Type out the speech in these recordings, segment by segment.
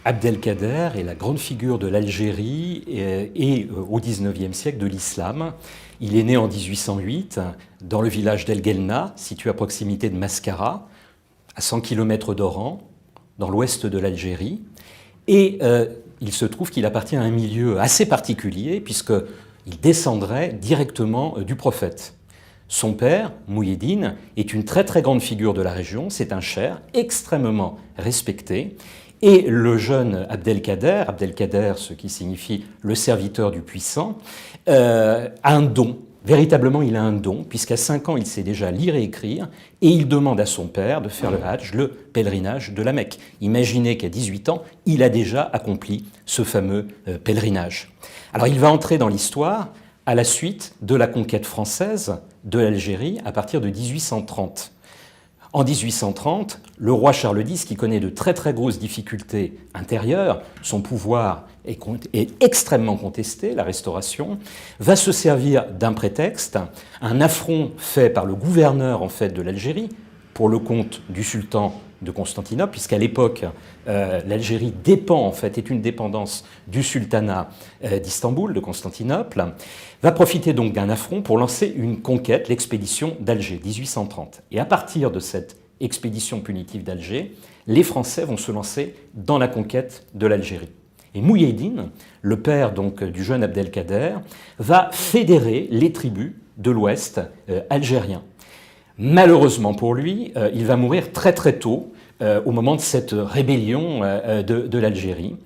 Abdelkader est la grande figure de l'Algérie et au XIXe siècle de l'islam. Il est né en 1808 dans le village d'El Guelna, situé à proximité de Mascara, à 100 km d'Oran, dans l'ouest de l'Algérie. Et il se trouve qu'il appartient à un milieu assez particulier, puisqu'il descendrait directement du prophète. Son père, Mouhiedine, est une très très grande figure de la région, c'est un cheikh extrêmement respecté. Et le jeune Abdelkader, ce qui signifie le serviteur du puissant, a un don. Véritablement, il a un don, puisqu'à 5 ans, il sait déjà lire et écrire, et il demande à son père de faire le Hajj, le pèlerinage de la Mecque. Imaginez qu'à 18 ans, il a déjà accompli ce fameux pèlerinage. Alors, il va entrer dans l'histoire à la suite de la conquête française de l'Algérie à partir de 1830. En 1830, le roi Charles X, qui connaît de très très grosses difficultés intérieures, son pouvoir est extrêmement contesté, la Restauration, va se servir d'un prétexte, un affront fait par le gouverneur en fait de l'Algérie pour le compte du sultan de Constantinople, puisqu'à l'époque, l'Algérie dépend, en fait, est une dépendance du sultanat d'Istanbul, de Constantinople, va profiter donc d'un affront pour lancer une conquête, l'expédition d'Alger, 1830. Et à partir de cette expédition punitive d'Alger, les Français vont se lancer dans la conquête de l'Algérie. Et Mouhiedine, le père donc du jeune Abdelkader, va fédérer les tribus de l'Ouest algérien. Malheureusement pour lui, il va mourir très très tôt, au moment de cette rébellion de l'Algérie.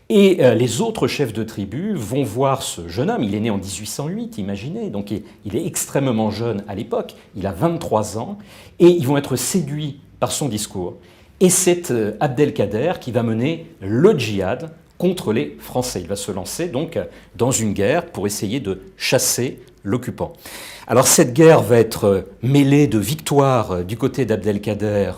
Et les autres chefs de tribu vont voir ce jeune homme, il est né en 1808, imaginez, donc il est extrêmement jeune à l'époque, il a 23 ans, et ils vont être séduits par son discours. Et c'est Abdelkader qui va mener le djihad contre les Français. Il va se lancer donc dans une guerre pour essayer de chasser l'occupant. Alors cette guerre va être mêlée de victoires du côté d'Abdelkader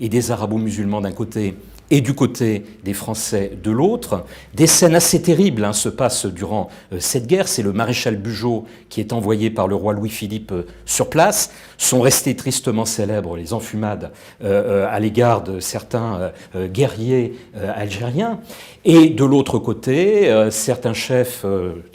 et des arabo-musulmans d'un côté et du côté des Français de l'autre. Des scènes assez terribles se passent durant cette guerre. C'est le maréchal Bugeaud qui est envoyé par le roi Louis-Philippe sur place. Sont restés tristement célèbres les enfumades à l'égard de certains guerriers algériens. Et de l'autre côté, certains chefs,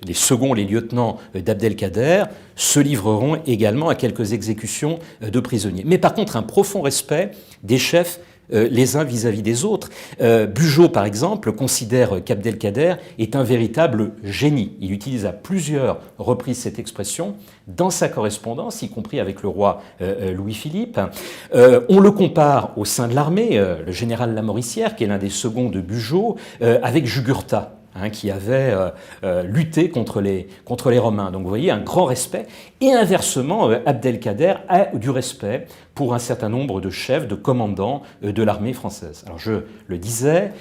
les seconds, les lieutenants d'Abdelkader, se livreront également à quelques exécutions de prisonniers. Mais par contre, un profond respect des chefs les uns vis-à-vis des autres. Bugeaud, par exemple, considère qu'Abdelkader est un véritable génie. Il utilise à plusieurs reprises cette expression dans sa correspondance, y compris avec le roi Louis-Philippe. On le compare au sein de l'armée, le général Lamoricière, qui est l'un des seconds de Bugeaud, avec Jugurtha, qui avait lutté contre les Romains. Donc vous voyez, un grand respect. Et inversement, Abdelkader a du respect pour un certain nombre de chefs, de commandants de l'armée française. Alors je le disais,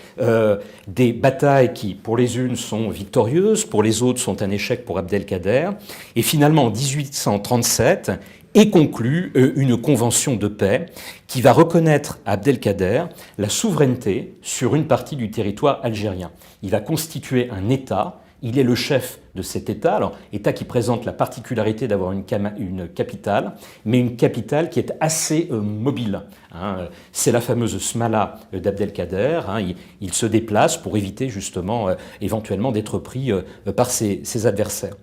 des batailles qui, pour les unes, sont victorieuses, pour les autres, sont un échec pour Abdelkader. Et finalement, en 1837, est conclue une convention de paix qui va reconnaître à Abdelkader la souveraineté sur une partie du territoire algérien. Il va constituer un État, il est le chef de cet État, alors État qui présente la particularité d'avoir une capitale, mais une capitale qui est assez mobile. C'est la fameuse Smala d'Abdelkader, il se déplace pour éviter justement éventuellement d'être pris par ses adversaires.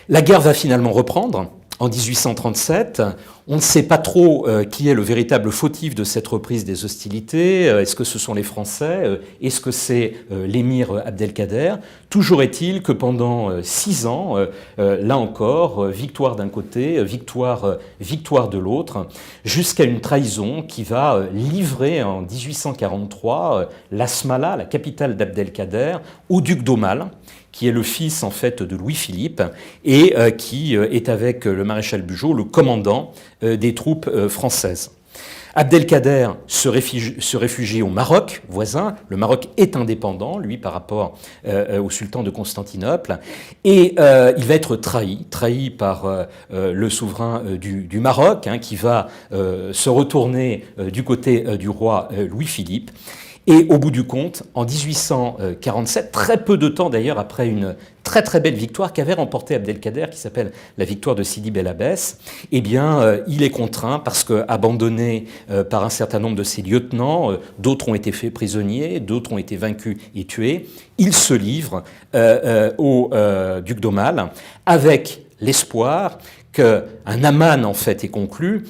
La guerre va finalement reprendre. En 1837, on ne sait pas trop qui est le véritable fautif de cette reprise des hostilités. Est-ce que ce sont les Français? Est-ce que c'est l'émir Abdelkader? Toujours est-il que pendant 6 ans, là encore, victoire d'un côté, victoire de l'autre, jusqu'à une trahison qui va livrer en 1843 la Smala, la capitale d'Abdelkader, au duc d'Aumale, qui est le fils en fait de Louis-Philippe et qui est avec le maréchal Bugeaud le commandant des troupes françaises. Abdelkader se réfugie au Maroc, voisin. Le Maroc est indépendant, lui, par rapport au sultan de Constantinople. Et il va être trahi par le souverain du Maroc, qui va se retourner du côté du roi Louis-Philippe. Et au bout du compte, en 1847, très peu de temps d'ailleurs après une très très belle victoire qu'avait remportée Abdelkader, qui s'appelle la victoire de Sidi Bel Abbès, eh bien, il est contraint parce qu'abandonné par un certain nombre de ses lieutenants, d'autres ont été faits prisonniers, d'autres ont été vaincus et tués, il se livre au duc d'Aumale avec l'espoir qu'un aman en fait est conclu,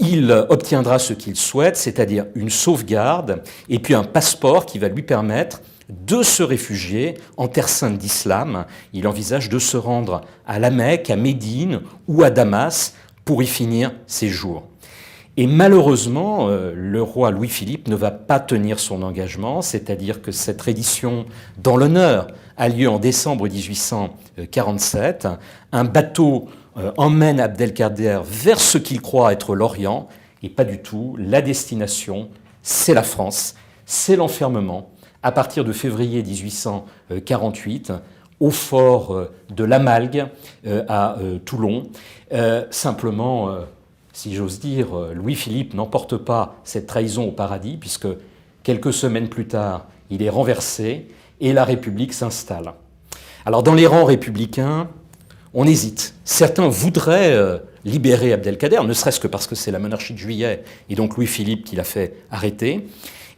il obtiendra ce qu'il souhaite, c'est-à-dire une sauvegarde et puis un passeport qui va lui permettre de se réfugier en terre sainte d'islam. Il envisage de se rendre à la Mecque, à Médine ou à Damas pour y finir ses jours. Et malheureusement, le roi Louis-Philippe ne va pas tenir son engagement, c'est-à-dire que cette reddition dans l'honneur a lieu en décembre 1847. Un bateau emmène Abdelkader vers ce qu'il croit être l'Orient, et pas du tout. La destination, c'est la France, c'est l'enfermement, à partir de février 1848, au fort de l'Amalgue, à Toulon. Simplement, si j'ose dire, Louis-Philippe n'emporte pas cette trahison au paradis, puisque quelques semaines plus tard, il est renversé, et la République s'installe. Alors dans les rangs républicains, on hésite. Certains voudraient libérer Abdelkader, ne serait-ce que parce que c'est la monarchie de Juillet et donc Louis-Philippe qui l'a fait arrêter.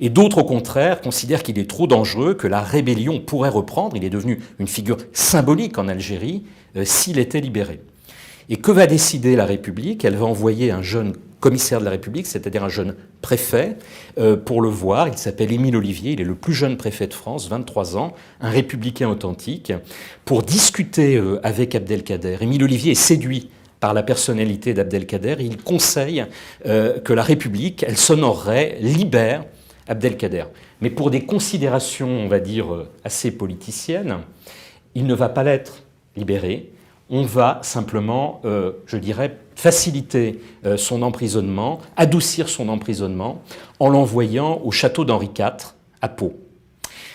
Et d'autres, au contraire, considèrent qu'il est trop dangereux, que la rébellion pourrait reprendre. Il est devenu une figure symbolique en Algérie s'il était libéré. Et que va décider la République? Elle va envoyer un jeune commissaire de la République, c'est-à-dire un jeune préfet, pour le voir. Il s'appelle Émile Ollivier, il est le plus jeune préfet de France, 23 ans, un républicain authentique, pour discuter avec Abdelkader. Émile Ollivier est séduit par la personnalité d'Abdelkader. Il conseille que la République, elle s'honorerait, libère Abdelkader. Mais pour des considérations, on va dire, assez politiciennes, il ne va pas l'être libéré. On va simplement, je dirais, faciliter son emprisonnement, adoucir son emprisonnement, en l'envoyant au château d'Henri IV à Pau.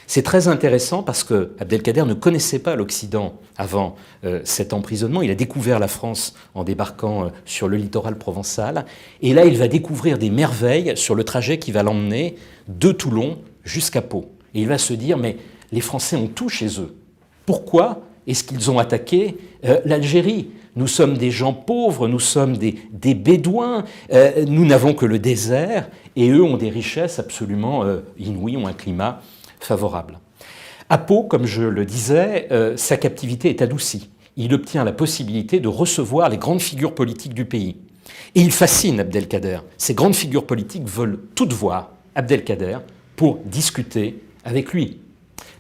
C'est très intéressant parce que Abdelkader ne connaissait pas l'Occident avant cet emprisonnement. Il a découvert la France en débarquant sur le littoral provençal. Et là, il va découvrir des merveilles sur le trajet qui va l'emmener de Toulon jusqu'à Pau. Et il va se dire, mais les Français ont tout chez eux. Pourquoi est-ce qu'ils ont attaqué l'Algérie? Nous sommes des gens pauvres, nous sommes des bédouins, nous n'avons que le désert, et eux ont des richesses absolument inouïes, ont un climat favorable. À Pau, comme je le disais, sa captivité est adoucie. Il obtient la possibilité de recevoir les grandes figures politiques du pays. Et il fascine Abdelkader. Ces grandes figures politiques veulent toutes voir Abdelkader pour discuter avec lui.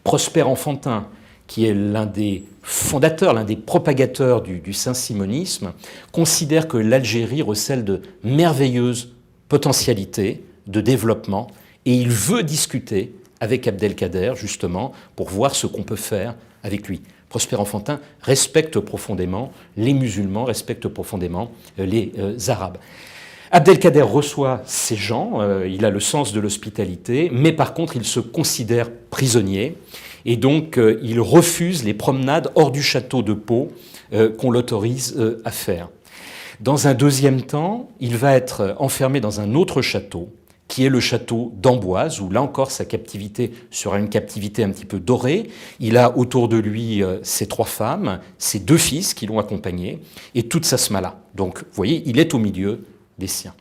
Prosper Enfantin, qui est l'un des fondateurs, l'un des propagateurs du saint-simonisme, considère que l'Algérie recèle de merveilleuses potentialités de développement et il veut discuter avec Abdelkader, justement, pour voir ce qu'on peut faire avec lui. Prosper Enfantin respecte profondément les musulmans, respecte profondément les Arabes. Abdelkader reçoit ces gens, il a le sens de l'hospitalité, mais par contre, il se considère prisonnier. Et donc, il refuse les promenades hors du château de Pau qu'on l'autorise à faire. Dans un deuxième temps, il va être enfermé dans un autre château, qui est le château d'Amboise, où là encore sa captivité sera une captivité un petit peu dorée. Il a autour de lui ses 3 femmes, ses 2 fils qui l'ont accompagné, et toute sa smala. Donc, vous voyez, il est au milieu des siens.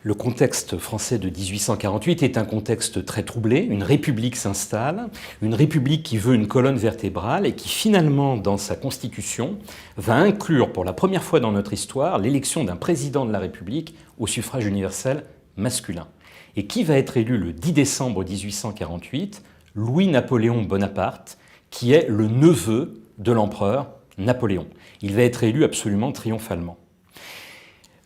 Le contexte français de 1848 est un contexte très troublé. Une république s'installe, une république qui veut une colonne vertébrale et qui finalement, dans sa constitution, va inclure pour la première fois dans notre histoire l'élection d'un président de la République au suffrage universel masculin. Et qui va être élu le 10 décembre 1848? Louis-Napoléon Bonaparte, qui est le neveu de l'empereur Napoléon. Il va être élu absolument triomphalement.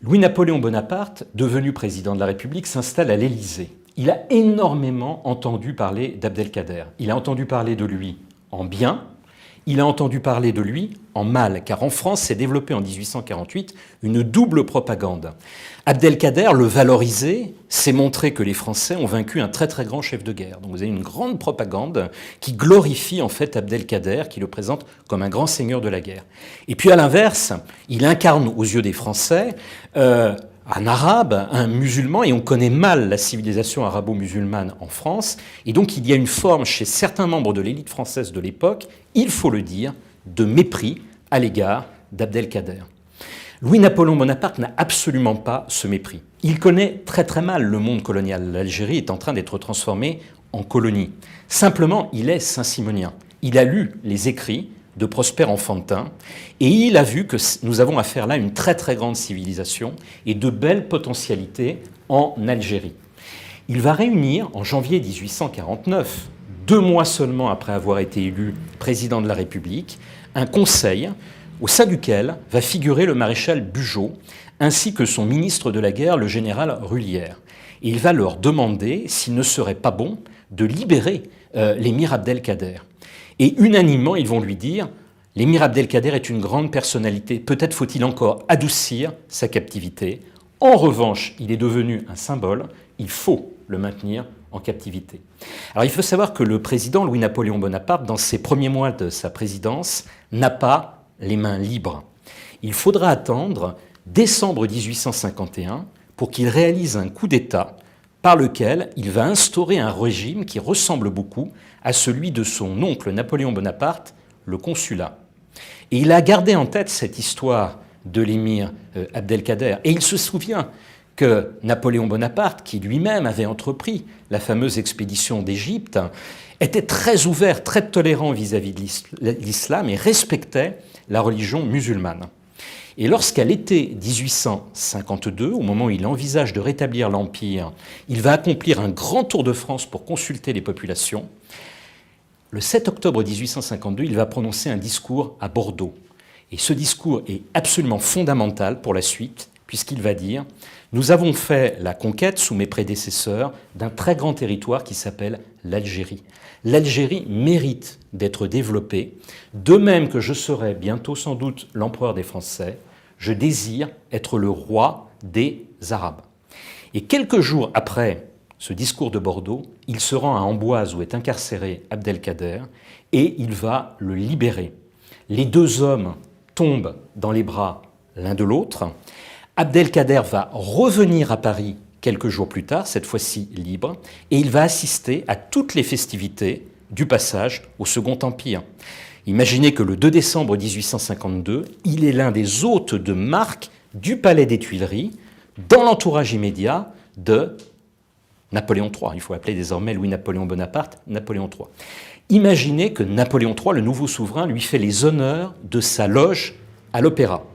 Louis-Napoléon Bonaparte, devenu président de la République, s'installe à l'Élysée. Il a énormément entendu parler d'Abdelkader. Il a entendu parler de lui en bien, il a entendu parler de lui en mal, car en France s'est développée en 1848 une double propagande. Abdelkader, le valorisé, s'est montré que les Français ont vaincu un très très grand chef de guerre. Donc vous avez une grande propagande qui glorifie en fait Abdelkader, qui le présente comme un grand seigneur de la guerre. Et puis à l'inverse, il incarne aux yeux des Français un arabe, un musulman, et on connaît mal la civilisation arabo-musulmane en France, et donc il y a une forme chez certains membres de l'élite française de l'époque, il faut le dire, de mépris à l'égard d'Abdelkader. Louis-Napoléon Bonaparte n'a absolument pas ce mépris. Il connaît très très mal le monde colonial. L'Algérie est en train d'être transformée en colonie. Simplement, il est saint-simonien. Il a lu les écrits de Prosper Enfantin, et il a vu que nous avons affaire là à une très très grande civilisation et de belles potentialités en Algérie. Il va réunir en janvier 1849, 2 mois seulement après avoir été élu président de la République, un conseil au sein duquel va figurer le maréchal Bugeaud, ainsi que son ministre de la guerre, le général Rullière. Et il va leur demander s'il ne serait pas bon de libérer l'émir Abdelkader. Et unanimement, ils vont lui dire « L'émir Abdelkader est une grande personnalité, peut-être faut-il encore adoucir sa captivité. En revanche, il est devenu un symbole, il faut le maintenir en captivité. » Alors il faut savoir que le président Louis-Napoléon Bonaparte, dans ses premiers mois de sa présidence, n'a pas les mains libres. Il faudra attendre décembre 1851 pour qu'il réalise un coup d'État par lequel il va instaurer un régime qui ressemble beaucoup à celui de son oncle Napoléon Bonaparte, le consulat. Et il a gardé en tête cette histoire de l'émir Abdelkader. Et il se souvient que Napoléon Bonaparte, qui lui-même avait entrepris la fameuse expédition d'Égypte, était très ouvert, très tolérant vis-à-vis de l'islam et respectait la religion musulmane. Et lorsqu'à l'été 1852, au moment où il envisage de rétablir l'Empire, il va accomplir un grand tour de France pour consulter les populations. Le 7 octobre 1852, il va prononcer un discours à Bordeaux. Et ce discours est absolument fondamental pour la suite, puisqu'il va dire « Nous avons fait la conquête, sous mes prédécesseurs, d'un très grand territoire qui s'appelle l'Algérie. L'Algérie mérite d'être développée, de même que je serai bientôt sans doute l'empereur des Français, je désire être le roi des Arabes. » Et quelques jours après ce discours de Bordeaux, il se rend à Amboise où est incarcéré Abdelkader et il va le libérer. Les 2 hommes tombent dans les bras l'un de l'autre. Abdelkader va revenir à Paris quelques jours plus tard, cette fois-ci libre, et il va assister à toutes les festivités du passage au Second Empire. Imaginez que le 2 décembre 1852, il est l'un des hôtes de marque du Palais des Tuileries, dans l'entourage immédiat de Napoléon III. Il faut appeler désormais Louis-Napoléon Bonaparte Napoléon III. Imaginez que Napoléon III, le nouveau souverain, lui fait les honneurs de sa loge à l'Opéra.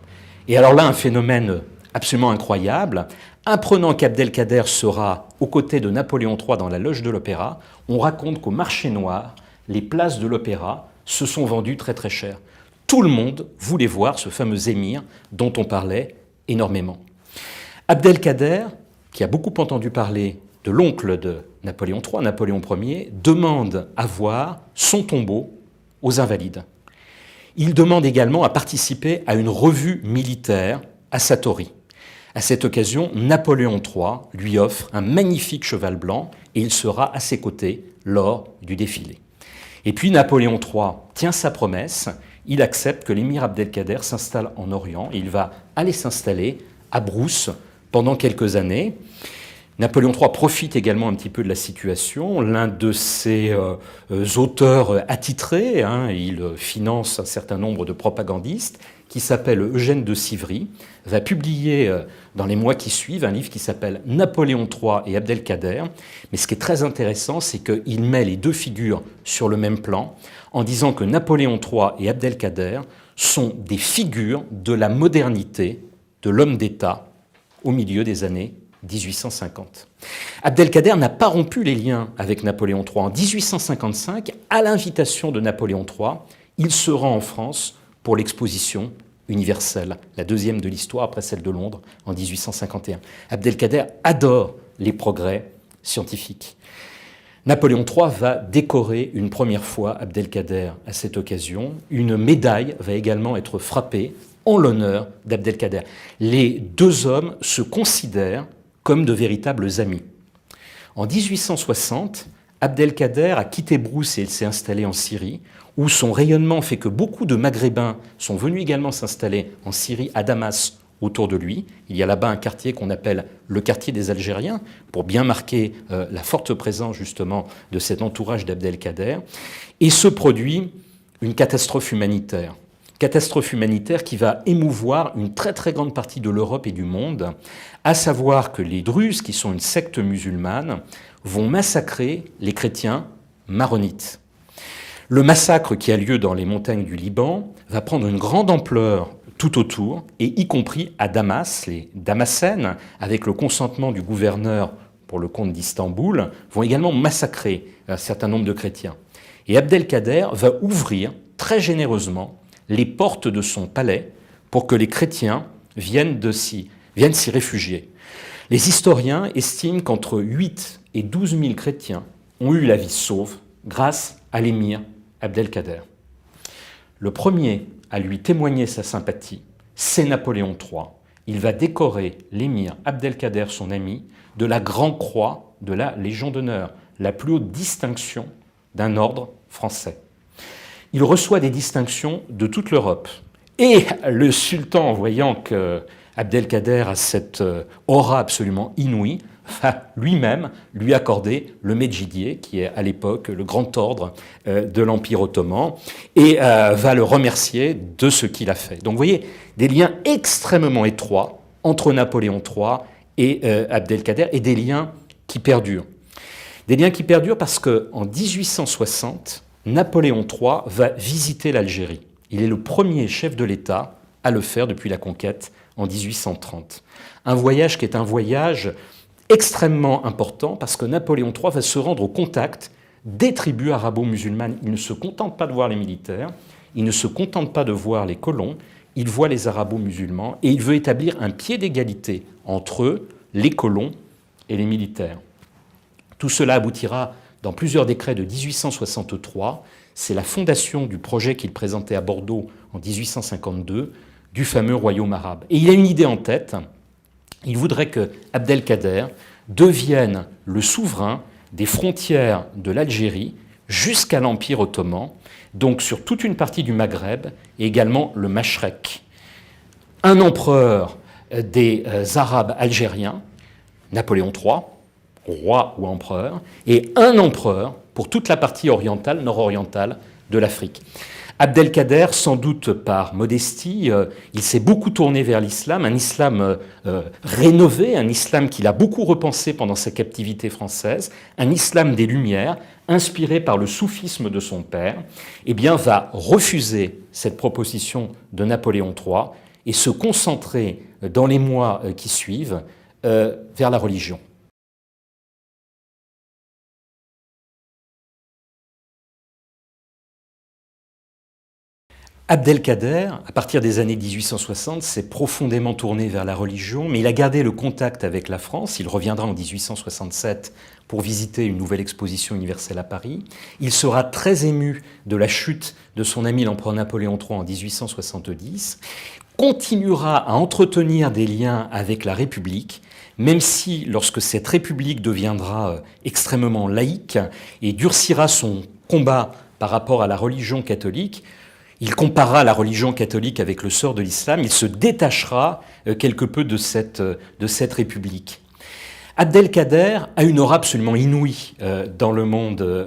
Et alors là, un phénomène absolument incroyable. Apprenant qu'Abdelkader sera aux côtés de Napoléon III dans la loge de l'Opéra, on raconte qu'au marché noir, les places de l'Opéra se sont vendues très très cher. Tout le monde voulait voir ce fameux émir dont on parlait énormément. Abdelkader, qui a beaucoup entendu parler de l'oncle de Napoléon III, Napoléon Ier, demande à voir son tombeau aux Invalides. Il demande également à participer à une revue militaire à Satory. À cette occasion, Napoléon III lui offre un magnifique cheval blanc et il sera à ses côtés lors du défilé. Et puis Napoléon III tient sa promesse, il accepte que l'émir Abdelkader s'installe en Orient et il va aller s'installer à Brousse pendant quelques années. Napoléon III profite également un petit peu de la situation. L'un de ses auteurs attitrés, il finance un certain nombre de propagandistes, qui s'appelle Eugène de Sivry, va publier dans les mois qui suivent un livre qui s'appelle Napoléon III et Abdelkader. Mais ce qui est très intéressant, c'est qu'il met les 2 figures sur le même plan en disant que Napoléon III et Abdelkader sont des figures de la modernité de l'homme d'État au milieu des années 1850. Abdelkader n'a pas rompu les liens avec Napoléon III. En 1855, à l'invitation de Napoléon III, il se rend en France pour l'exposition universelle, la 2e de l'histoire après celle de Londres en 1851. Abdelkader adore les progrès scientifiques. Napoléon III va décorer une première fois Abdelkader à cette occasion. Une médaille va également être frappée en l'honneur d'Abdelkader. Les 2 hommes se considèrent comme de véritables amis. En 1860, Abdelkader a quitté Brousse et il s'est installé en Syrie, où son rayonnement fait que beaucoup de Maghrébins sont venus également s'installer en Syrie, à Damas autour de lui. Il y a là-bas un quartier qu'on appelle le quartier des Algériens, pour bien marquer la forte présence justement de cet entourage d'Abdelkader. Et se produit une catastrophe humanitaire. Catastrophe humanitaire qui va émouvoir une très très grande partie de l'Europe et du monde, à savoir que les Druzes, qui sont une secte musulmane, vont massacrer les chrétiens maronites. Le massacre qui a lieu dans les montagnes du Liban va prendre une grande ampleur tout autour, et y compris à Damas. Les Damascènes, avec le consentement du gouverneur pour le compte d'Istanbul, vont également massacrer un certain nombre de chrétiens. Et Abdelkader va ouvrir très généreusement les portes de son palais pour que les chrétiens viennent s'y réfugier. Les historiens estiment qu'entre 8 et 12 000 chrétiens ont eu la vie sauve grâce à l'émir Abdelkader. Le premier à lui témoigner sa sympathie, c'est Napoléon III. Il va décorer l'émir Abdelkader, son ami, de la Grande Croix de la Légion d'honneur, la plus haute distinction d'un ordre français. Il reçoit des distinctions de toute l'Europe. Et le sultan, voyant que Abdelkader a cette aura absolument inouïe, va lui-même lui accorder le Medjidier, qui est à l'époque le grand ordre de l'Empire ottoman, et va le remercier de ce qu'il a fait. Donc vous voyez, des liens extrêmement étroits entre Napoléon III et Abdelkader, et des liens qui perdurent. Des liens qui perdurent parce qu'en 1860, Napoléon III va visiter l'Algérie. Il est le premier chef de l'État à le faire depuis la conquête en 1830. Un voyage qui est un voyage extrêmement important parce que Napoléon III va se rendre au contact des tribus arabo-musulmanes. Il ne se contente pas de voir les militaires, il ne se contente pas de voir les colons, il voit les arabo-musulmans et il veut établir un pied d'égalité entre eux, les colons et les militaires. Tout cela aboutira dans plusieurs décrets de 1863. C'est la fondation du projet qu'il présentait à Bordeaux en 1852, du fameux royaume arabe. Et il a une idée en tête. Il voudrait que Abdelkader devienne le souverain des frontières de l'Algérie jusqu'à l'Empire ottoman, donc sur toute une partie du Maghreb et également le Mashrek. Un empereur des Arabes algériens, Napoléon III, roi ou empereur, et un empereur pour toute la partie orientale, nord-orientale de l'Afrique. Abdelkader, sans doute par modestie, il s'est beaucoup tourné vers l'islam, un islam rénové, un islam qu'il a beaucoup repensé pendant sa captivité française, un islam des Lumières, inspiré par le soufisme de son père, eh bien, va refuser cette proposition de Napoléon III et se concentrer dans les mois qui suivent vers la religion. Abdelkader, à partir des années 1860, s'est profondément tourné vers la religion, mais il a gardé le contact avec la France. Il reviendra en 1867 pour visiter une nouvelle exposition universelle à Paris. Il sera très ému de la chute de son ami l'empereur Napoléon III en 1870, continuera à entretenir des liens avec la République, même si, lorsque cette République deviendra extrêmement laïque et durcira son combat par rapport à la religion catholique, il comparera la religion catholique avec le sort de l'islam, il se détachera quelque peu de cette République. Abdelkader a une aura absolument inouïe dans le monde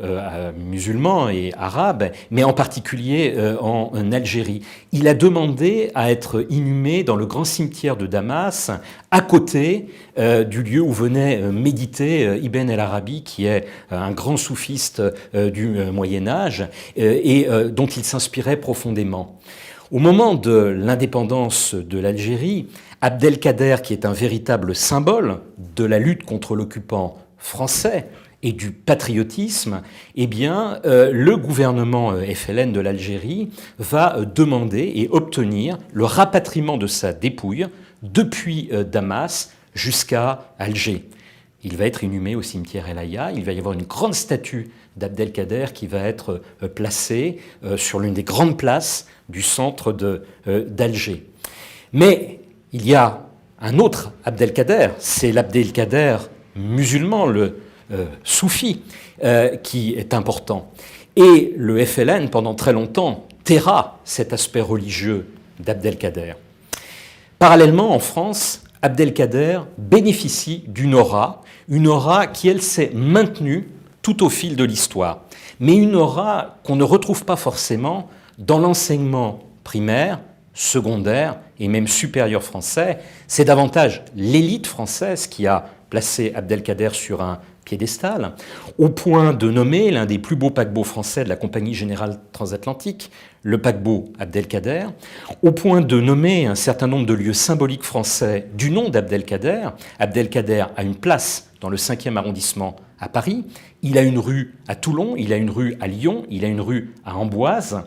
musulman et arabe, mais en particulier en Algérie. Il a demandé à être inhumé dans le grand cimetière de Damas, à côté du lieu où venait méditer Ibn el-Arabi, qui est un grand soufiste du Moyen-Âge et dont il s'inspirait profondément. Au moment de l'indépendance de l'Algérie, Abdelkader, qui est un véritable symbole de la lutte contre l'occupant français et du patriotisme, eh bien, le gouvernement FLN de l'Algérie va demander et obtenir le rapatriement de sa dépouille depuis Damas jusqu'à Alger. Il va être inhumé au cimetière El Aya. Il va y avoir une grande statue d'Abdelkader qui va être placée sur l'une des grandes places du centre d'Alger. Mais il y a un autre Abdelkader, c'est l'Abdelkader musulman, le soufi, qui est important. Et le FLN, pendant très longtemps, taira cet aspect religieux d'Abdelkader. Parallèlement, en France, Abdelkader bénéficie d'une aura qui, elle, s'est maintenue tout au fil de l'histoire. Mais une aura qu'on ne retrouve pas forcément dans l'enseignement primaire, secondaire et même supérieur français. C'est davantage l'élite française qui a placé Abdelkader sur un piédestal, au point de nommer l'un des plus beaux paquebots français de la Compagnie Générale Transatlantique, le paquebot Abdelkader, au point de nommer un certain nombre de lieux symboliques français du nom d'Abdelkader. Abdelkader a une place dans le 5e arrondissement à Paris, il a une rue à Toulon, il a une rue à Lyon, il a une rue à Amboise.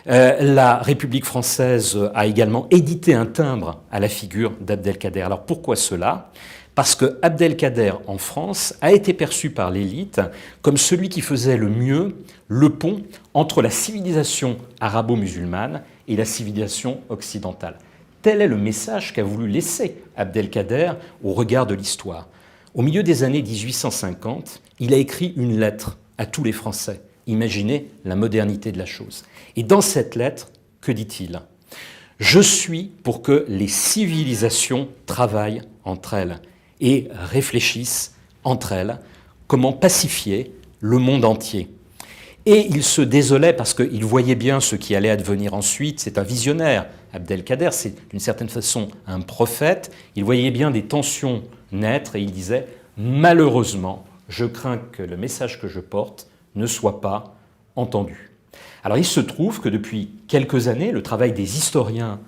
La République française a également édité un timbre à la figure d'Abdelkader. Alors pourquoi cela ? Parce que Abdelkader, en France, a été perçu par l'élite comme celui qui faisait le mieux le pont entre la civilisation arabo-musulmane et la civilisation occidentale. Tel est le message qu'a voulu laisser Abdelkader au regard de l'histoire. Au milieu des années 1850, il a écrit une lettre à tous les Français. Imaginez la modernité de la chose. Et dans cette lettre, que dit-il ? « Je suis pour que les civilisations travaillent entre elles et réfléchissent entre elles comment pacifier le monde entier. » Et il se désolait parce qu'il voyait bien ce qui allait advenir ensuite. C'est un visionnaire. Abdelkader, c'est d'une certaine façon un prophète. Il voyait bien des tensions naître et il disait « Malheureusement, je crains que le message que je porte ne soit pas entendu. » Alors il se trouve que depuis quelques années, le travail des historiens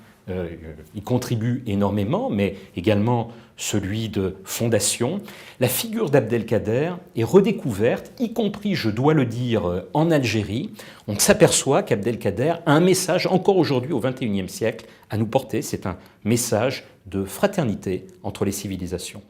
y contribue énormément, mais également celui de fondation. La figure d'Abdelkader est redécouverte, y compris, je dois le dire, en Algérie. On s'aperçoit qu'Abdelkader a un message, encore aujourd'hui au XXIe siècle, à nous porter. C'est un message de fraternité entre les civilisations.